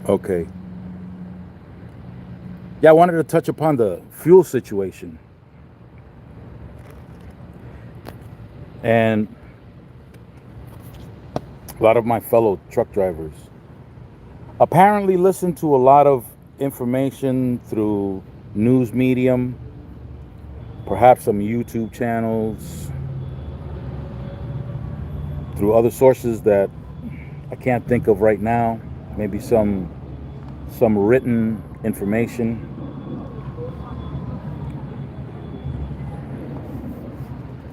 Okay. Yeah, I wanted to touch upon the fuel situation. And a lot of my fellow truck drivers apparently listen to a lot of information through news medium, perhaps some YouTube channels, through other sources that I can't think of right now. Maybe some written information.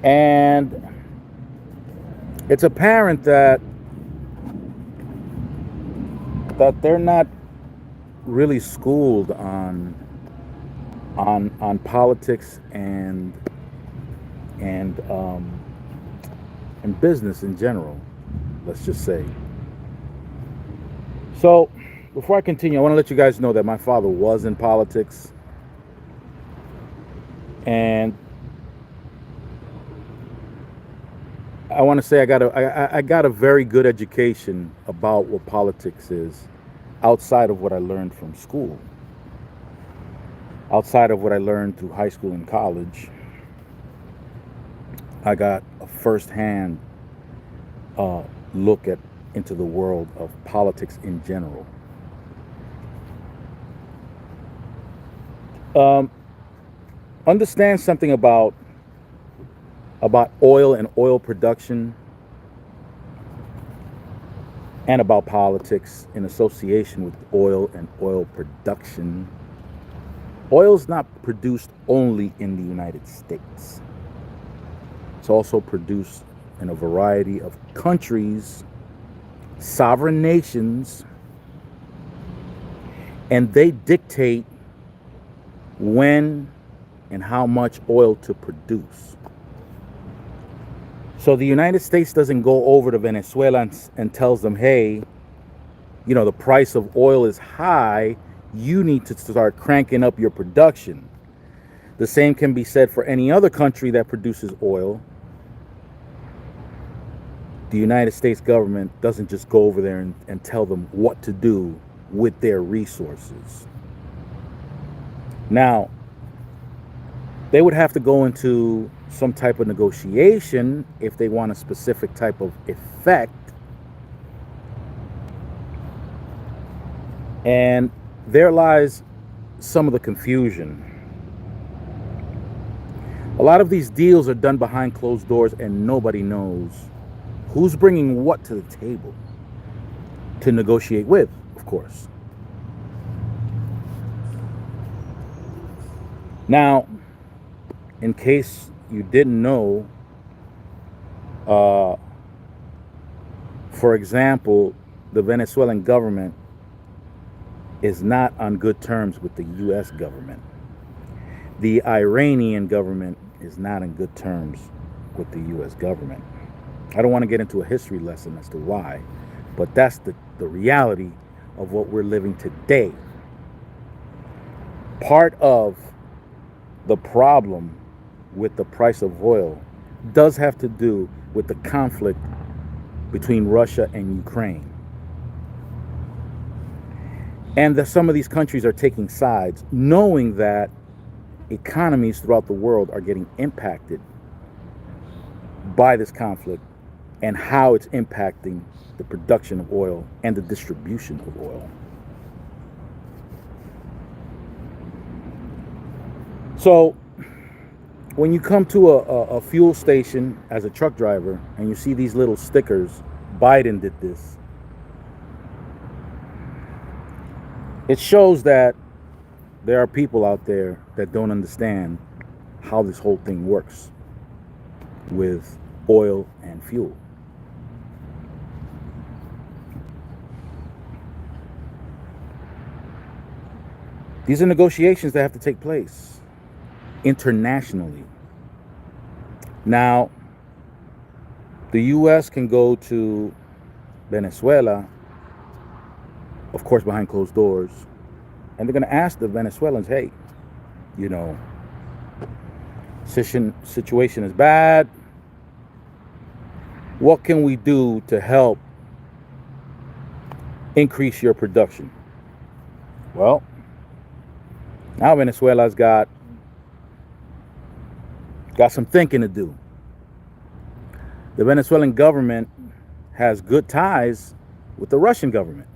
And it's apparent that they're not really schooled on politics and and business in general. Let's just say. So, before I continue, I want to let you guys know that my father was in politics, and I want to say I got a very good education about what politics is, outside of what I learned from school, outside of what I learned through high school and college. I got a firsthand uh, look at into the world of politics in general. Um, Understand something about oil and oil production, and about politics in association with oil and oil production. Oil is not produced only in the United States. It's also produced in a variety of countries, sovereign nations, and they dictate when and how much oil to produce. So the United States doesn't go over to Venezuela and tells them, hey, the price of oil is high. You need to start cranking up your production. The same can be said for any other country that produces oil. The United States government doesn't just go over there and tell them what to do with their resources. Now, they would have to go into some type of negotiation if they want a specific type of effect. And there lies some of the confusion. A lot of these deals are done behind closed doors, and nobody knows who's bringing what to the table to negotiate with, of course. Now, in case you didn't know, uh, for example, the Venezuelan government is not on good terms with the U.S. government. The Iranian government is not in good terms with the U.S. government. I don't want to get into a history lesson as to why, but that's the reality of what we're living today. Part of the problem with the price of oil does have to do with the conflict between Russia and Ukraine. And that some of these countries are taking sides, knowing that economies throughout the world are getting impacted by this conflict and how it's impacting the production of oil and the distribution of oil. So, when you come to a fuel station as a truck driver and you see these little stickers, Biden did this, it shows that there are people out there that don't understand how this whole thing works with oil and fuel. These are negotiations that have to take place internationally. Now, the U.S. can go to Venezuela, of course, behind closed doors, and they're going to ask the Venezuelans, hey, you know, situation is bad. What can we do to help increase your production? Well, now Venezuela's got some thinking to do. The Venezuelan government has good ties with the Russian government.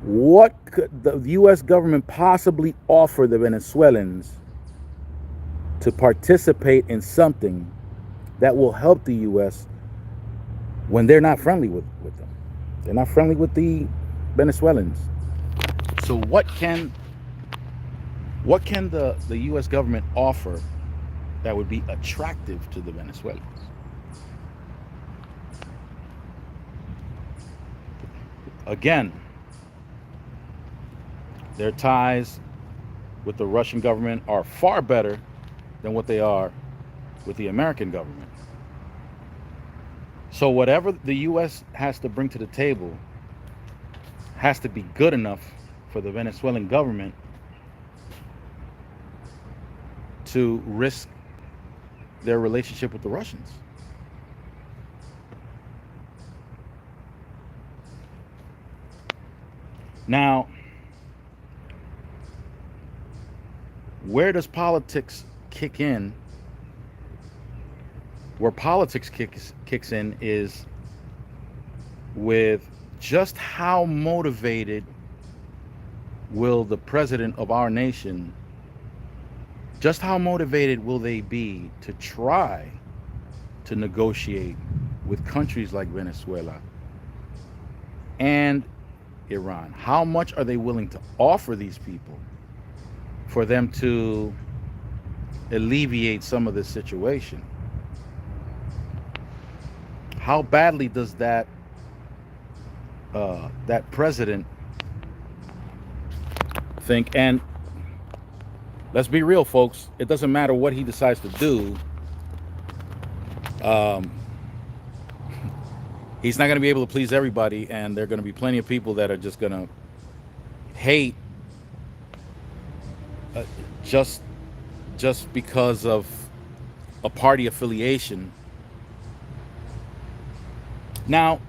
What could the U.S. government possibly offer the Venezuelans to participate in something that will help the U.S. when they're not friendly with them? They're not friendly with the Venezuelans. So what can the U.S. government offer that would be attractive to the Venezuelans? Again, their ties with the Russian government are far better than what they are with the American government. So whatever the U.S. has to bring to the table has to be good enough for the Venezuelan government to risk their relationship with the Russians. Now, where does politics kick in? Where politics kicks in is with just how motivated will the president of our nation, just how motivated will they be to try to negotiate with countries like Venezuela and Iran? How much are they willing to offer these people for them to alleviate some of this situation? How badly does that president think? And let's be real, folks. It doesn't matter what he decides to do. He's not going to be able to please everybody, and there are going to be plenty of people that are just going to hate just because of a party affiliation. Now,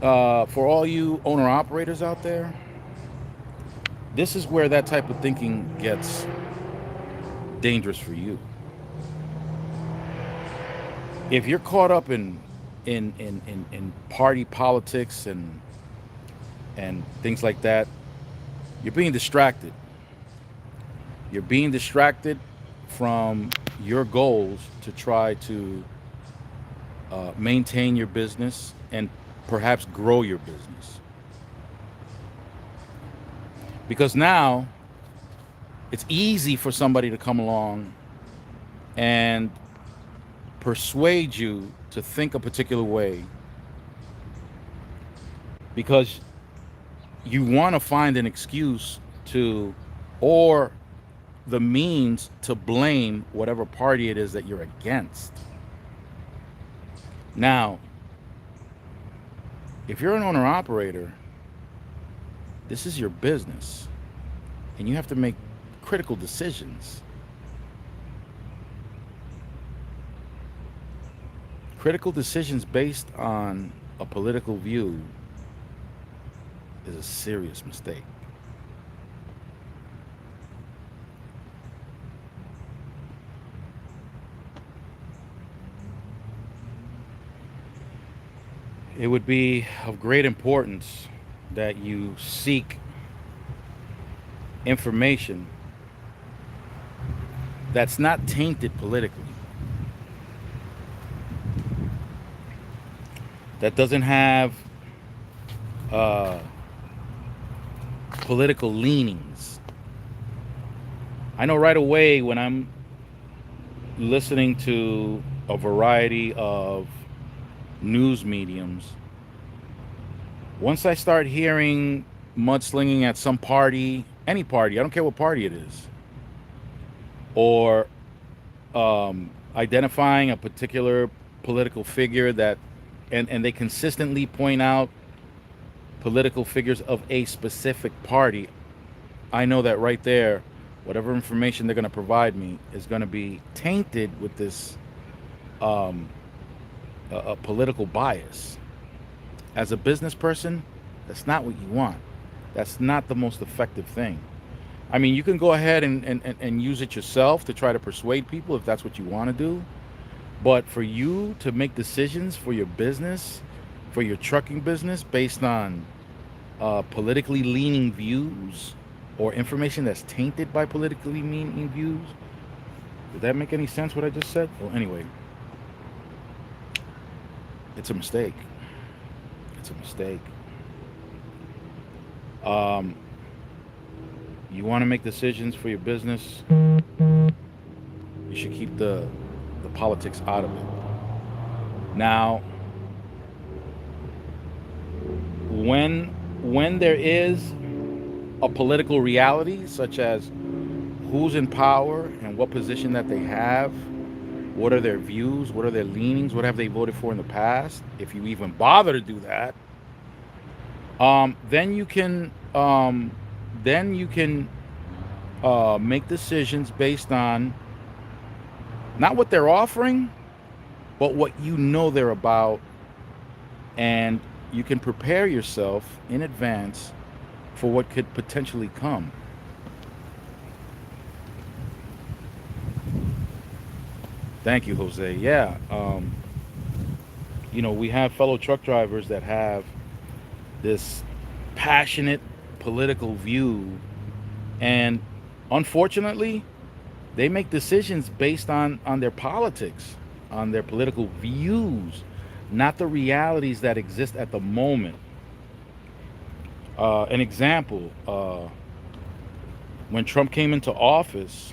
for all you owner-operators out there, this is where that type of thinking gets dangerous for you. If you're caught up in party politics and things like that, you're being distracted. You're being distracted from your goals to try to maintain your business and perhaps grow your business. Because now it's easy for somebody to come along and persuade you to think a particular way because you want to find an excuse to, or the means to blame whatever party it is that you're against. Now, if you're an owner-operator, this is your business, and you have to make critical decisions. Critical decisions based on a political view is a serious mistake. It would be of great importance that you seek information that's not tainted politically, that doesn't have political leanings. I know right away when I'm listening to a variety of news mediums, once I start hearing mudslinging at some party, any party, I don't care what party it is, or identifying a particular political figure that, and they consistently point out political figures of a specific party, I know that right there, whatever information they're going to provide me is going to be tainted with this a political bias. As a business person, that's not what you want. That's not the most effective thing. I mean, you can go ahead and use it yourself to try to persuade people if that's what you want to do. But for you to make decisions for your business, for your trucking business, based on politically leaning views or information that's tainted by politically leaning views, did that make any sense what I just said? Well, anyway, it's a mistake. It's a mistake. Um, you want to make decisions for your business, you should keep the politics out of it. Now, when there is a political reality, such as who's in power and what position that they have, what are their views, what are their leanings, what have they voted for in the past, if you even bother to do that, then you can make decisions based on not what they're offering, but what you know they're about, and you can prepare yourself in advance for what could potentially come. Thank you, Jose. Yeah, we have fellow truck drivers that have this passionate political view, and unfortunately, they make decisions based on their politics, on their political views, not the realities that exist at the moment. An example, when Trump came into office,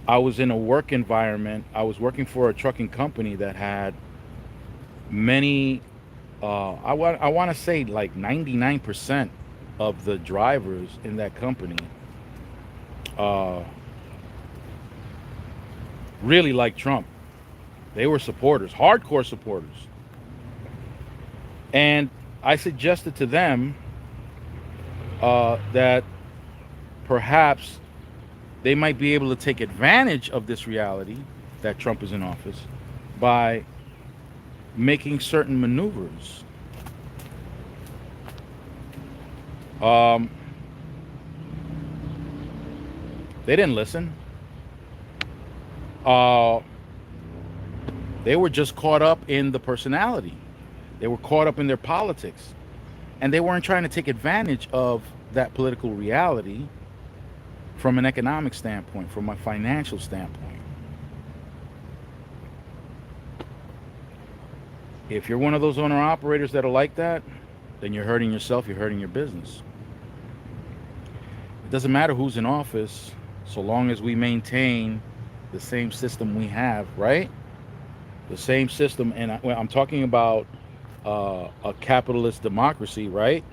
I was in a work environment. I was working for a trucking company that had many, I want to say like 99% of the drivers in that company uh, really liked Trump. They were supporters, hardcore supporters. And I suggested to them that perhaps they might be able to take advantage of this reality that Trump is in office by making certain maneuvers. Um, they didn't listen. Uh, they were just caught up in the personality. They were caught up in their politics. And they weren't trying to take advantage of that political reality from an economic standpoint, from a financial standpoint. If you're one of those owner operators that are like that, then you're hurting yourself, you're hurting your business. It doesn't matter who's in office, so long as we maintain the same system we have, right? The same system, and I'm talking about a capitalist democracy, right?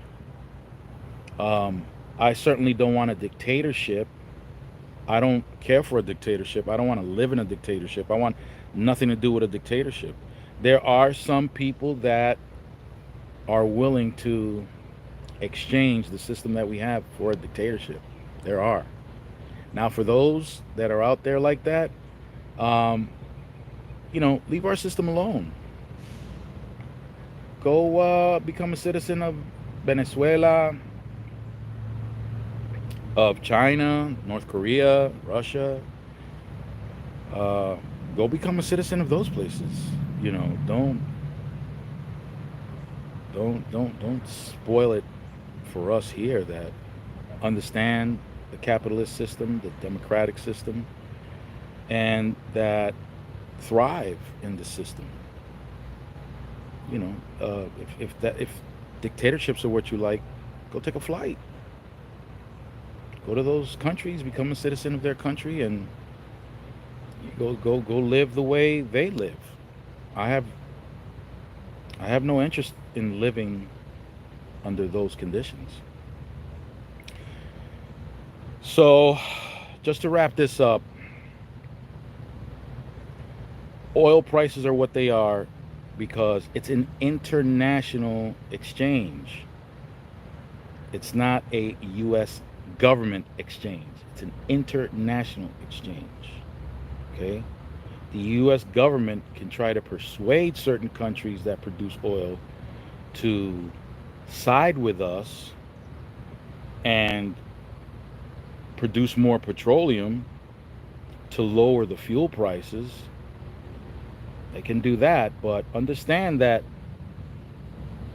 I certainly don't want a dictatorship. I don't care for a dictatorship. I don't want to live in a dictatorship. I want nothing to do with a dictatorship. There are some people that are willing to exchange the system that we have for a dictatorship. There are. Now, for those that are out there like that, um, leave our system alone. Go become a citizen of Venezuela, of China, North Korea, Russia. Go become a citizen of those places. Don't spoil it for us here that understand the capitalist system, the democratic system, and that thrive in the system. If dictatorships are what you like, go take a flight. Go to those countries, become a citizen of their country, and you go live the way they live. I have I have no interest in living under those conditions. So, just to wrap this up, oil prices are what they are because it's an international exchange. It's not a U.S. government exchange. It's an international exchange. Okay? The U.S. government can try to persuade certain countries that produce oil to side with us and produce more petroleum to lower the fuel prices, they can do that. But understand that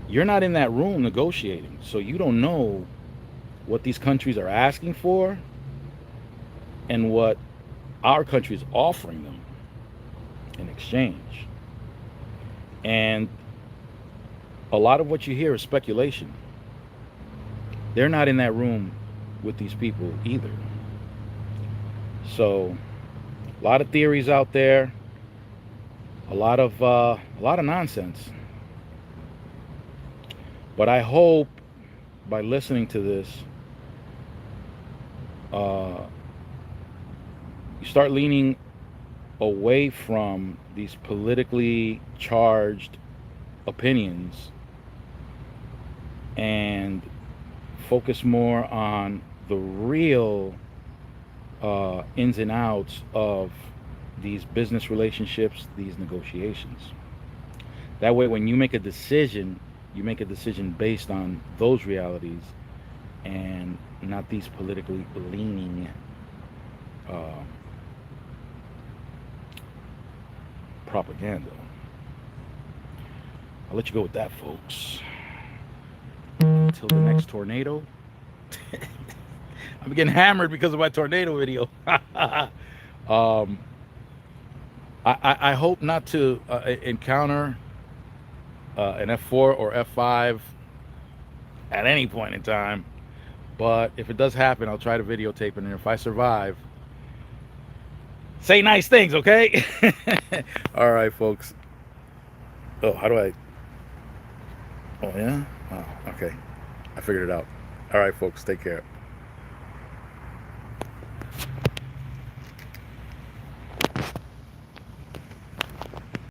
you're not in that room negotiating, so you don't know what these countries are asking for and what our country is offering them in exchange. And a lot of what you hear is speculation. They're not in that room with these people either. So a lot of theories out there, a lot of nonsense. But I hope by listening to this, you start leaning away from these politically charged opinions and focus more on the real ins and outs of these business relationships, these negotiations. That way, when you make a decision, you make a decision based on those realities and not these politically leaning propaganda. I'll let you go with that, folks. Until the next tornado. I'm getting hammered because of my tornado video. I hope not to encounter an F4 or F5 at any point in time. But if it does happen, I'll try to videotape it. And if I survive, say nice things, okay? All right, folks. Oh, how do I? Oh, yeah? Oh, okay. I figured it out. All right, folks. Take care.